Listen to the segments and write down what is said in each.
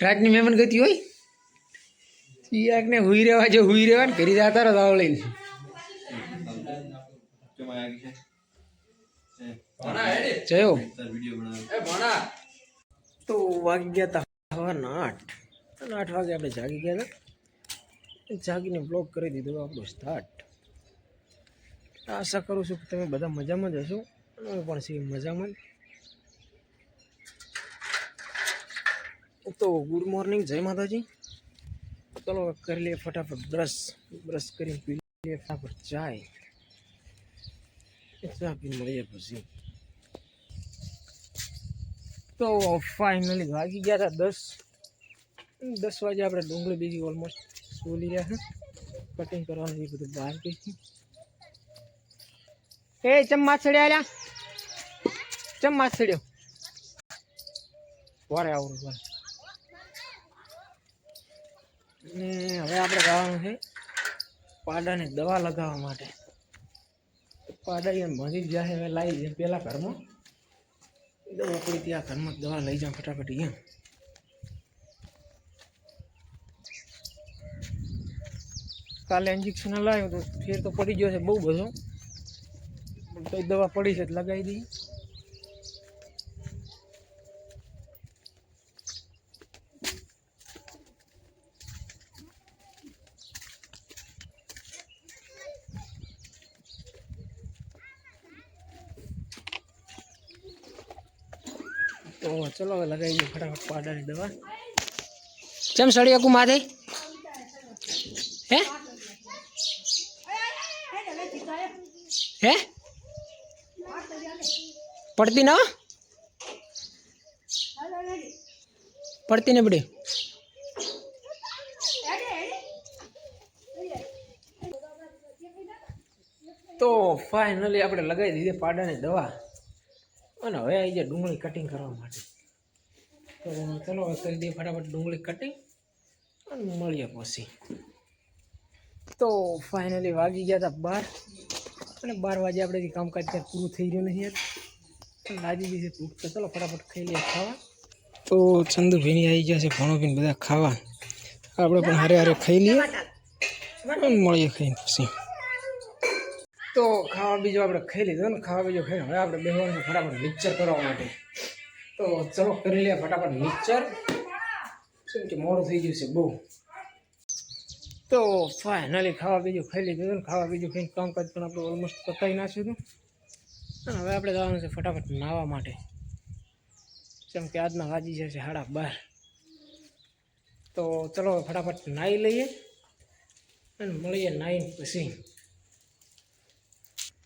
રાતની મહેમાન ગતિ હોય ચિરાગને હુઈ રહેવા જો હુઈ રહેવા ને ઘરી જતા રહો દાવ લઈને જયો તો વાગી ગયા હતા સવારના 8 અને 8 વાગે આપણે જાગી ગયા હતા જાગીને બ્લોગ કરી દીધો આપણો સ્ટાર્ટ આશા કરું છું કે તમે બધા મજામાં જ હશો અને હું પણ છીએ મજામાં તો ગુડ મોર્નિંગ જય માતાજી ચલો કરી લઈએ ફટાફટ બ્રશ કરીને પી લઈએ ફટાફટ ચા પીને મળીએ પછી તો ફાઇનલી વાગી ગયા હતા 10 વાગે આપણે ડુંગળી બીજી ઓલમોસ્ટ સોલી રહ્યા છે કટિંગ કરવાનું એ બધું બહાર ગઈ એ ચમ્મા છડ્યા લ્યા ચમ્મા છડ્યો વારે આવું વારે ને હવે આપણે જવાનું છે પાડાને દવા લગાવવા માટે પાડા એમ ભજી જાય હવે લાવી જાય પેલા ઘરમાં દવા પડી ત્યાં ઘરમાં દવા લઈ જાઉં ફટાફટ એમ કાલે ઇન્જેક્શન લાવ્યું તો ફેર તો પડી ગયો છે બહુ બધો તો દવા પડી છે લગાવી દઈએ તો ચલો હવે લગાવી દઈએ ફટાફટ પાડાની દવા ચમ સળિયા કુ માથે હે હે પડતી ના પડતી ને બડી તો ફાઇનલી આપણે લગાવી દીધી પાડાની દવા અને હવે આવી જાય ડુંગળી કટિંગ કરવા માટે તો ચલો હવે કરી દઈએ ફટાફટ ડુંગળી કટિંગ અને મળીએ પછી તો ફાઇનલી વાગી ગયા હતા 12 અને 12 વાગે આપણે કામકાજ ત્યાં પૂરું થઈ ગયું નહીં યાર લાગી ગઈ છે ભૂખ તો ચલો ફટાફટ ખાઈ લઈએ ખાવા તો ચંદુભાઈની આવી ગયા છે ભણો પીને બધા ખાવા આપણે પણ હારે હારે ખાઈ લઈએ અને મળીએ ખાઈને પછી તો ખાવા બીજો આપણે ખાઈ લીધો ને ખાવા બીજો ખાઈને હવે આપણે બેસવાનું ફટાફટ મિક્સર કરવા માટે તો ચલો કરી લઈએ ફટાફટ મિક્સર શું કે મોડું થઈ ગયું છે બહુ તો ફાઇનલી ખાવા બીજું ખાઈ લીધું ને ખાવા બીજું ખાઈને કામકાજ પણ આપણે ઓલમોસ્ટ પતાવી નાખ્યું હતું અને હવે આપણે જવાનું છે ફટાફટ નાહવા માટે જેમ કે આજના વાગી જશે 12:30 તો ચલો ફટાફટ નાહી લઈએ અને મળીએ નાહીને પછી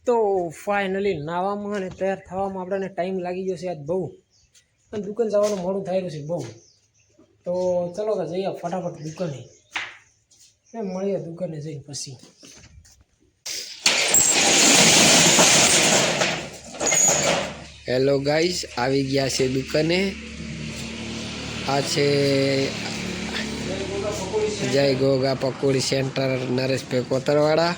તો ફાઇનલી નાહવામાં અને તૈયાર થવામાં આપણને ટાઈમ લાગી જશે આજ બહુ અને દુકાન જવાનું મોડું થયેલું છે બહુ તો ચલો તો જઈએ ફટાફટ દુકાને મળીએ દુકાને જઈને પછી હેલો ગાઈસ આવી ગયા છે દુકાને આ છે જય ગોગા પકોડી સેન્ટર નરેશભાઈ કોતરવાડા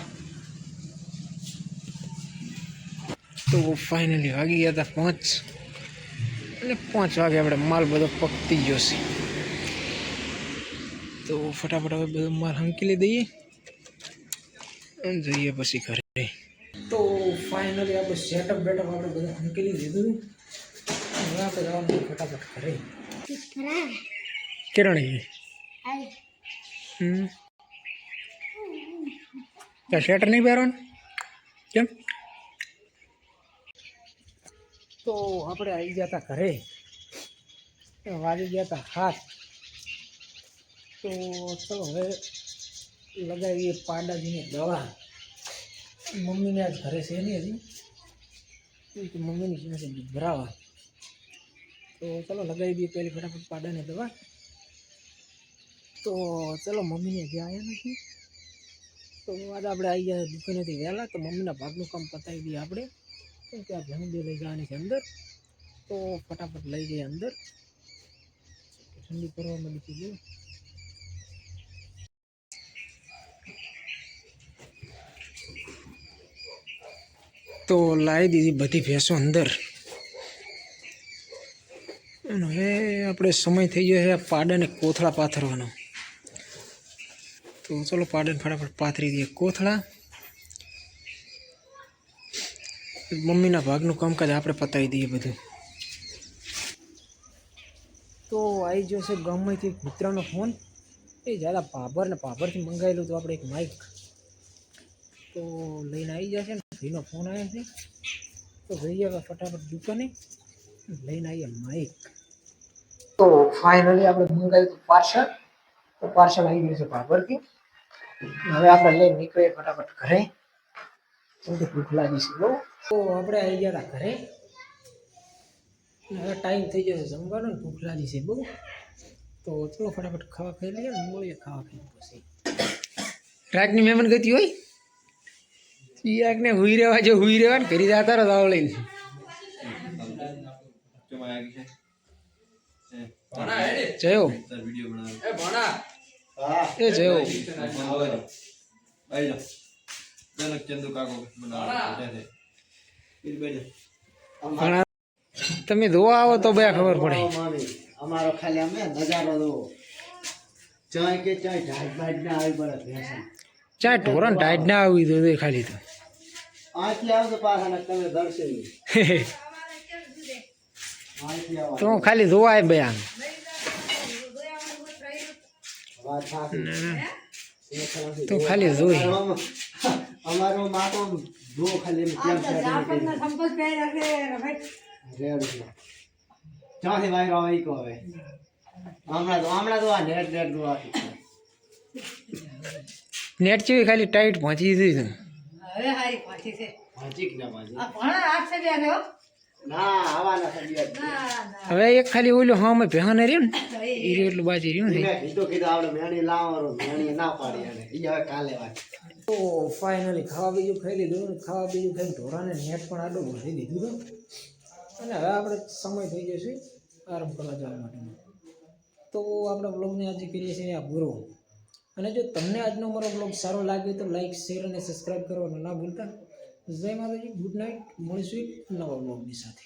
તો ફાઇનલી વાગી ગયા હતા 5 અને 5 વાગે આપણે માલ બધો પકતી ગયો છે તો ફટાફટ હવે બધો માલ હંકેલી દઈએ અને જઈએ પછી ઘરે તો ફાઇનલી આપણે સેટઅપ બેટઅપ આપણે બધું હંકેલી દીધું હવે આપણે જવાનું ફટાફટ ઘરે કિરણી ત્યાં સ્વેટર નહીં પહેરવાનું કેમ તો આપણે આવી ગયા હતા ઘરે વાગી ગયા હતા 7 તો ચલો હવે લગાવીએ પાડાજીની દવા મમ્મીને આજ ઘરે છે નહીં હજી મમ્મીની છે ભરાવા તો ચલો લગાવી દઈએ પહેલી ફટાફટ પાડાની દવા તો ચલો મમ્મીને હજી આવ્યા નથી તો આજે આપણે આવી ગયા દુકાનેથી વહેલા તો મમ્મીના ભાગનું કામ પતાવી દઈએ આપણે કેમ કે આ ભેણું લઈ જવાની છે અંદર તો ફટાફટ લઈ જઈએ અંદર ઠંડી કરવામાં નીકળી ગયું તો લાવી દીધી બધી ભેંસો અંદર અને હવે આપણે આપણે સમય થઈ ગયો છે પાડાને કોથળા પાથરવાનો. તો ચલો પાડાને ફટાફટ પાથરી દઈએ કોથળા. મમ્મીના ભાગનું કામકાજ આપણે પતાવી દઈએ બધું. તો આવી ગયો છે ગામમાંથી મિત્રનો ફોન. એ જ્યાદા પાભરથી મંગાવેલું તો આપણે એક માઇક તો લઈને આવી જશે ને. ભાઈનો ફોન આવ્યો છે તો ભાઈ હવે ફટાફટ દુકાને લઈને આવીએ માઇક. તો ફાઇનલી આપણે મંગાવ્યું પાર્સલ. તો પાર્સલ આવી ગયું છે પાભરથી. હવે આપણે લઈને નીકળીએ ફટાફટ ઘરે. સૌથી ભૂખ લાગી છે બહુ. તો આપણે આવી ગયા હતા ઘરે. હવે ટાઈમ થઈ જશે જમવાનો ને ભૂખ લાગી છે બહુ. તો ચલો ફટાફટ ખાવા ખાઈ લઈએ ને મળીએ ખાવા ખાઈ પછી. રાતની મહેમાન ગતિ હોય ચિયાકને હુઈ રહેવા જો હુઈ રહેવા ને ઘરી જતા રહો દાવ લઈને. જયો એ જયો તમે ધોવા આવો તો બે ખબર પડે. અમારો ખાલી અમે નજારો દો ચાય કે ચાય ઢાટ બાટ ના આવી પડે. ચાય ઢોરણ ટાઈટ ના આવી તો ખાલી તો આથી આવ તો પાછા ને તમે દર્શન તો ખાલી ધોવાય બે આમ. તો ખાલી જોઈ અમારો માકો દો ખાલી કેમ છે ચાથી ભાઈ રવાઈ કો હવે હમણાં તો આ નેટ નું આખી નેટ જેવી ખાલી ટાઈટ પહોંચી દીધી છે. હવે હારી પાછી છે ભાજી ના ભાજી આ ભણા આઠ છે બેને હો ના આવાના સબિયા ના હવે એક ખાલી ઓલું હા મેં પહેવાને રહ્યું ને એ રહ્યું એટલું બાજી રહ્યું ને. મેં કીધું આપણે મેણી લાવવાનો મેણી ના પાડી અને ઈ હવે કાલે વાત. તો ફાઇનલી ખાવા બીજું ખાઈ લીધું. ખાવા બીજું ખાઈને ઢોરાને નેટ પણ આડું ભરી દીધું હતું. અને હવે આપણે સમય થઈ જશે આરામ કરવા જવા માટેનો. તો આપણા બ્લોગને આજે કરીએ છીએ આ પૂરો. અને જો તમને આજનો મારો બ્લોગ સારો લાગ્યો તો લાઈક શેર અને સબસ્ક્રાઈબ કરવાનું ના ભૂલતા. જય માતાજી, ગુડ નાઇટ. મળીશું નવા બ્લોગની સાથે.